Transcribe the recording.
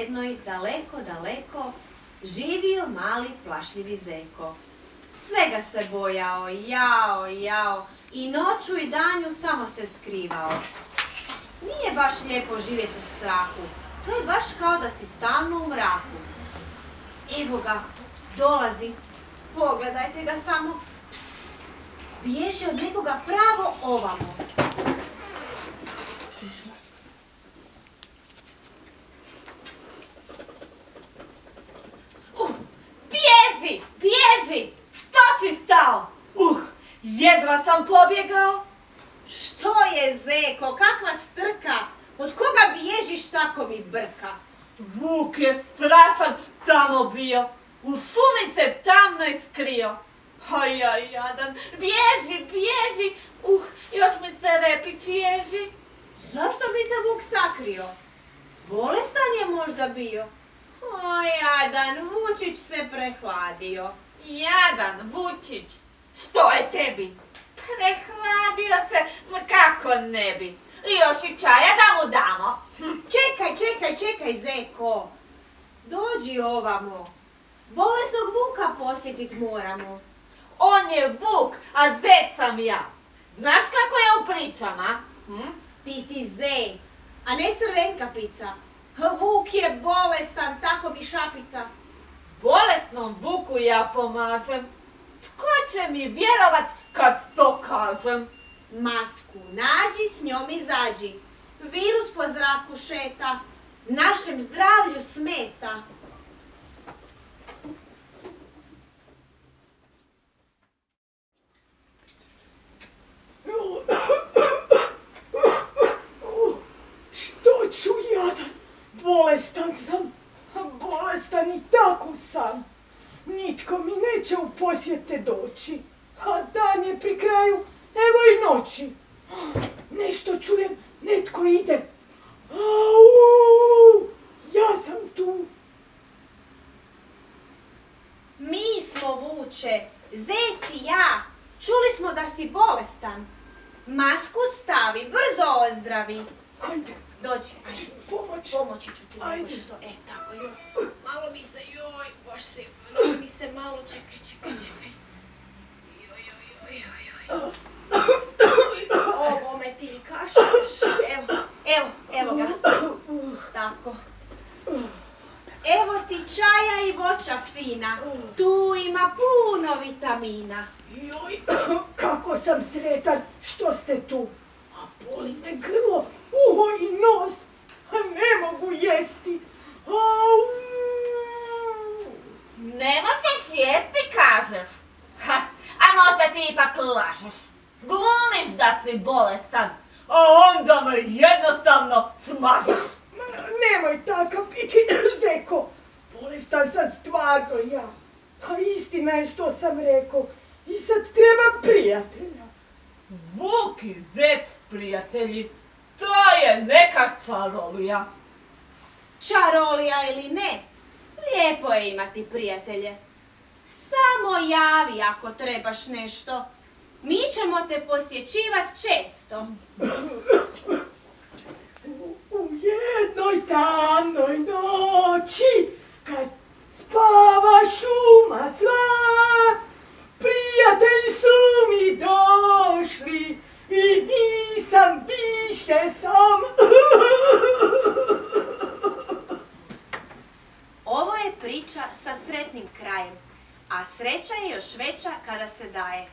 jednoj daleko, daleko živio mali plašljivi zeko. Svega se bojao, jao, jao, i noću i danju samo se skrivao. Nije baš lijepo živjeti u strahu, to je baš kao da si stalno u mraku. Evo ga, dolazi, pogledajte ga samo, psst, bježi od nekoga pravo ovamo. Bježi, bježi, što si stao? Jedva sam pobjegao. Što je, zeko, kakva strka? Od koga bježiš, tako mi brka? Vuk je strašan tamo bio, u šumi se tamno iskrio. Ja, jadan, bježi, bježi, još mi se repić ježi. Zašto bi se vuk sakrio? Bolestan je možda bio. O, jadan, vučić se prehladio. Jadan, vučić, što je tebi? Prehladio se, ma kako ne bi. I još i čaja da mu damo. Čekaj, zeko. Dođi ovamo. Bolesnog vuka posjetit moramo. On je vuk, a zec sam ja. Znaš kako je u pričama? Ti si zec, a ne crvenkapica. Vuk je bolestan, tako mi šapica. Bolesnom vuku ja pomažem. Tko će mi vjerovat kad to kažem? Masku nađi, s njom izađi. Virus po zraku šeta, našem zdravlju smeta. Što ću, jadan? Bolestan sam, bolestan i tako sam. Nitko mi neće u posjete doći, a dan je pri kraju, evo i noći. Nešto čujem, netko ide. Au, ja sam tu. Mi smo, vuče, zec i ja. Čuli smo da si bolestan. Masku stavi, brzo ozdravi. Ajde. Dođi, ajde. Pomoći ću ti. Ajde. Što? Tako, joj. Malo mi se, baš se, malo mi se malo, čekaj. Joj. Ovo me ti kašaš. Evo ga. Tako. Evo ti čaja i voća fina. Tu ima puno vitamina. Joj, kako sam sretan što ste tu. A boli me grlo, uho i nos, a ne mogu jesti. Au! Ne možeš jesti, kažeš. A možda ti ipak lažeš. Glumiš da si bolestan, a onda me jednostavno smažeš. Nemoj takav biti, zeko. Bolestan sam stvarno ja. A istina je što sam rekao. I sad trebam prijatelja. Vuk i zec, prijatelji, to je neka čarolija. Čarolija ili ne, lijepo je imati prijatelje. Samo javi ako trebaš nešto. Mi ćemo te posjećivat često. U jednoj tamnoj noći, kad spava šuma sva, prijatelji su mi došli i nisam više sam. Ovo je priča sa sretnim krajem, a sreća je još veća kada se daje.